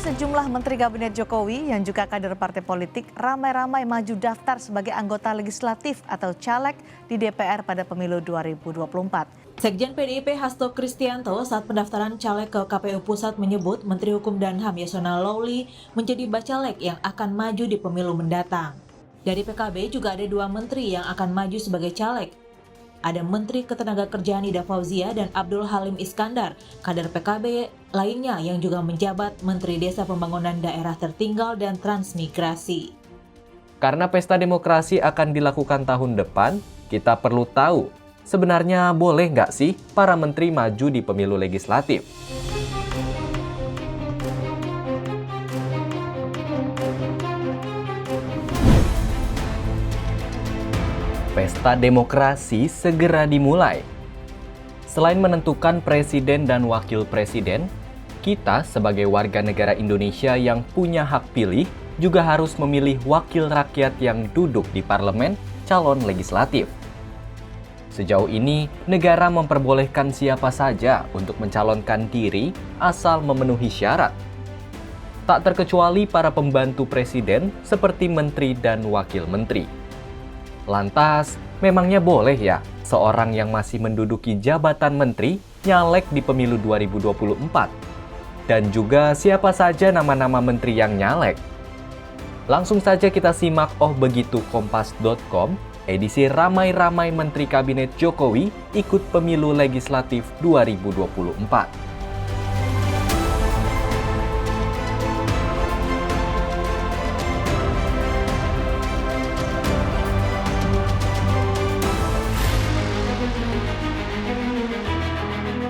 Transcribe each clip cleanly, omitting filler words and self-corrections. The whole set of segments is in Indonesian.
Sejumlah Menteri Kabinet Jokowi yang juga kader partai politik ramai-ramai maju daftar sebagai anggota legislatif atau caleg di DPR pada pemilu 2024. Sekjen PDIP Hasto Kristianto saat pendaftaran caleg ke KPU Pusat menyebut Menteri Hukum dan HAM Yasona Lawli menjadi bacalek yang akan maju di pemilu mendatang. Dari PKB juga ada 2 menteri yang akan maju sebagai caleg. Ada Menteri Ketenagakerjaan Ida Fauzia dan Abdul Halim Iskandar, kader PKB lainnya yang juga menjabat Menteri Desa Pembangunan Daerah Tertinggal dan Transmigrasi. Karena pesta demokrasi akan dilakukan tahun depan, kita perlu tahu, sebenarnya boleh nggak sih para menteri maju di pemilu legislatif? Pesta demokrasi segera dimulai. Selain menentukan presiden dan wakil presiden, kita sebagai warga negara Indonesia yang punya hak pilih juga harus memilih wakil rakyat yang duduk di parlemen calon legislatif. Sejauh ini, negara memperbolehkan siapa saja untuk mencalonkan diri asal memenuhi syarat. Tak terkecuali para pembantu presiden seperti menteri dan wakil menteri. Lantas, memangnya boleh ya seorang yang masih menduduki jabatan menteri nyalek di pemilu 2024? Dan juga siapa saja nama-nama menteri yang nyalek? Langsung saja kita simak Begitu Kompas.com, edisi Ramai-Ramai Menteri Kabinet Jokowi ikut pemilu legislatif 2024.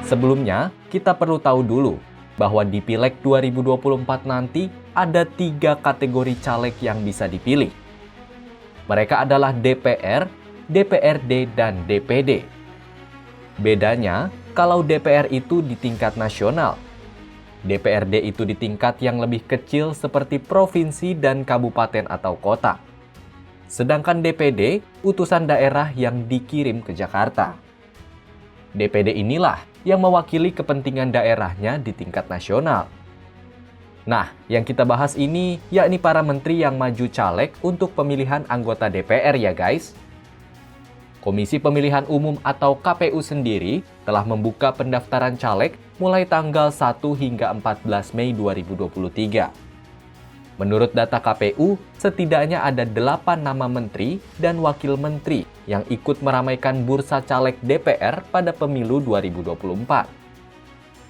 Sebelumnya, kita perlu tahu dulu bahwa di Pileg 2024 nanti ada 3 kategori caleg yang bisa dipilih. Mereka adalah DPR, DPRD, dan DPD. Bedanya, kalau DPR itu di tingkat nasional, DPRD itu di tingkat yang lebih kecil seperti provinsi dan kabupaten atau kota. Sedangkan DPD, utusan daerah yang dikirim ke Jakarta. DPD inilah yang mewakili kepentingan daerahnya di tingkat nasional. Nah, yang kita bahas ini yakni para menteri yang maju caleg untuk pemilihan anggota DPR ya guys. Komisi Pemilihan Umum atau KPU sendiri telah membuka pendaftaran caleg mulai tanggal 1 hingga 14 Mei 2023. Menurut data KPU, setidaknya ada 8 nama menteri dan wakil menteri yang ikut meramaikan bursa caleg DPR pada pemilu 2024.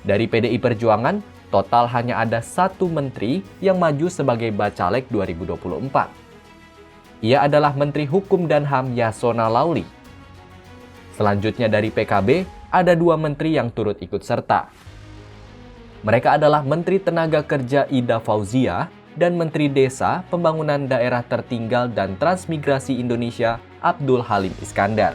Dari PDI Perjuangan, total hanya ada 1 menteri yang maju sebagai bacalek 2024. Ia adalah Menteri Hukum dan HAM Yasona Lawli. Selanjutnya dari PKB, ada 2 menteri yang turut ikut serta. Mereka adalah Menteri Tenaga Kerja Ida Fauzia dan Menteri Desa, Pembangunan Daerah Tertinggal dan Transmigrasi Indonesia Abdul Halim Iskandar.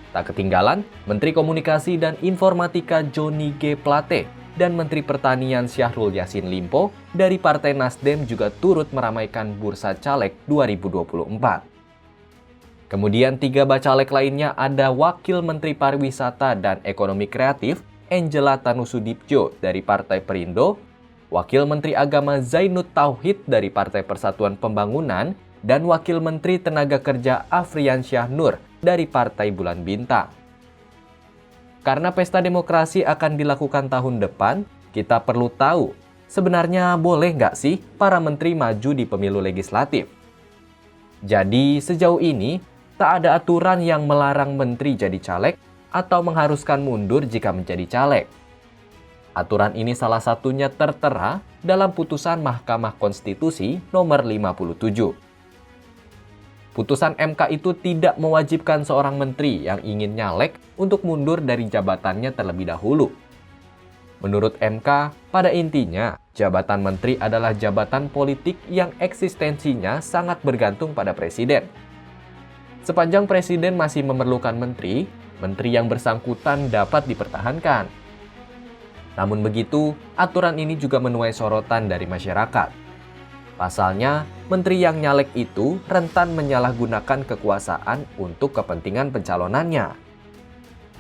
Tak ketinggalan, Menteri Komunikasi dan Informatika Johnny G. Plate dan Menteri Pertanian Syahrul Yassin Limpo dari Partai Nasdem juga turut meramaikan bursa caleg 2024. Kemudian 3 bacalek lainnya ada Wakil Menteri Pariwisata dan Ekonomi Kreatif Angela Tanusudibjo dari Partai Perindo, Wakil Menteri Agama Zainud Tauhid dari Partai Persatuan Pembangunan, dan Wakil Menteri Tenaga Kerja Afriansyah Nur dari Partai Bulan Bintang. Karena pesta demokrasi akan dilakukan tahun depan, kita perlu tahu, sebenarnya boleh nggak sih para menteri maju di pemilu legislatif? Jadi sejauh ini, tak ada aturan yang melarang menteri jadi caleg atau mengharuskan mundur jika menjadi caleg. Aturan ini salah satunya tertera dalam putusan Mahkamah Konstitusi nomor 57. Putusan MK itu tidak mewajibkan seorang menteri yang ingin nyalek untuk mundur dari jabatannya terlebih dahulu. Menurut MK, pada intinya, jabatan menteri adalah jabatan politik yang eksistensinya sangat bergantung pada presiden. Sepanjang presiden masih memerlukan menteri, menteri yang bersangkutan dapat dipertahankan. Namun begitu, aturan ini juga menuai sorotan dari masyarakat. Pasalnya, menteri yang nyalek itu rentan menyalahgunakan kekuasaan untuk kepentingan pencalonannya.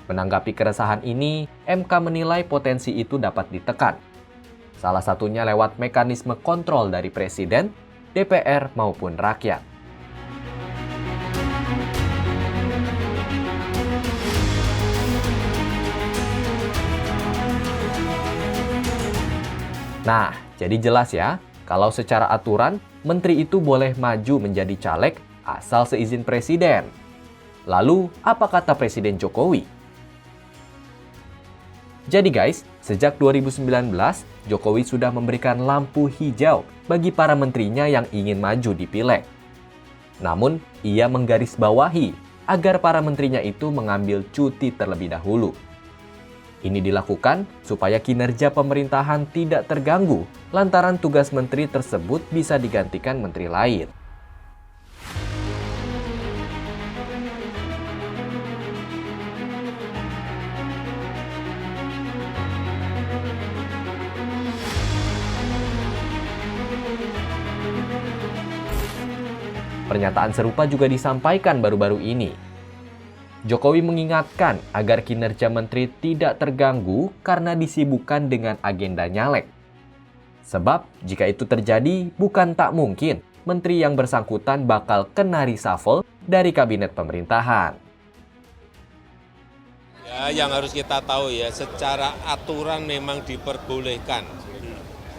Menanggapi keresahan ini, MK menilai potensi itu dapat ditekan. salah satunya lewat mekanisme kontrol dari Presiden, DPR maupun rakyat. Nah, jadi jelas ya, kalau secara aturan, menteri itu boleh maju menjadi caleg asal seizin presiden. Lalu, apa kata Presiden Jokowi? Jadi guys, sejak 2019, Jokowi sudah memberikan lampu hijau bagi para menterinya yang ingin maju di Pileg. Namun, ia menggarisbawahi agar para menterinya itu mengambil cuti terlebih dahulu. Ini dilakukan supaya kinerja pemerintahan tidak terganggu lantaran tugas menteri tersebut bisa digantikan menteri lain. Pernyataan serupa juga disampaikan baru-baru ini. Jokowi mengingatkan agar kinerja menteri tidak terganggu karena disibukkan dengan agenda nyalek. Sebab jika itu terjadi, bukan tak mungkin menteri yang bersangkutan bakal kena reshuffle dari kabinet pemerintahan. Ya, yang harus kita tahu ya, secara aturan memang diperbolehkan.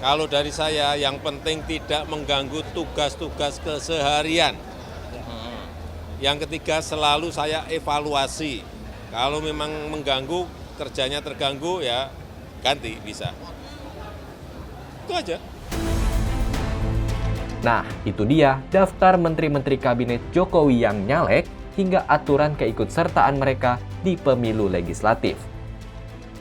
Kalau dari saya, yang penting tidak mengganggu tugas-tugas keseharian. Yang ketiga, selalu saya evaluasi. Kalau memang mengganggu, kerjanya terganggu, ya ganti bisa. Itu aja. Nah, itu dia daftar menteri-menteri kabinet Jokowi yang nyalek hingga aturan keikutsertaan mereka di pemilu legislatif.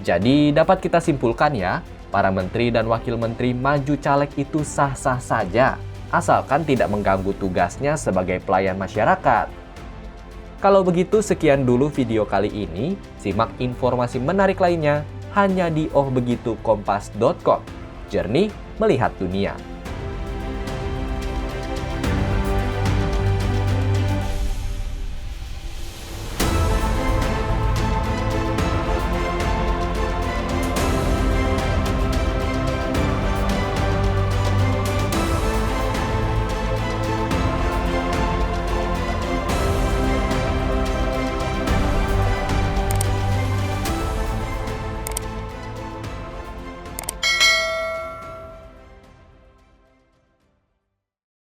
Jadi, dapat kita simpulkan ya, para menteri dan wakil menteri maju caleg itu sah-sah saja, asalkan tidak mengganggu tugasnya sebagai pelayan masyarakat. Kalau begitu, sekian dulu video kali ini. Simak informasi menarik lainnya hanya di ohbegitukompas.com. Jernih melihat dunia.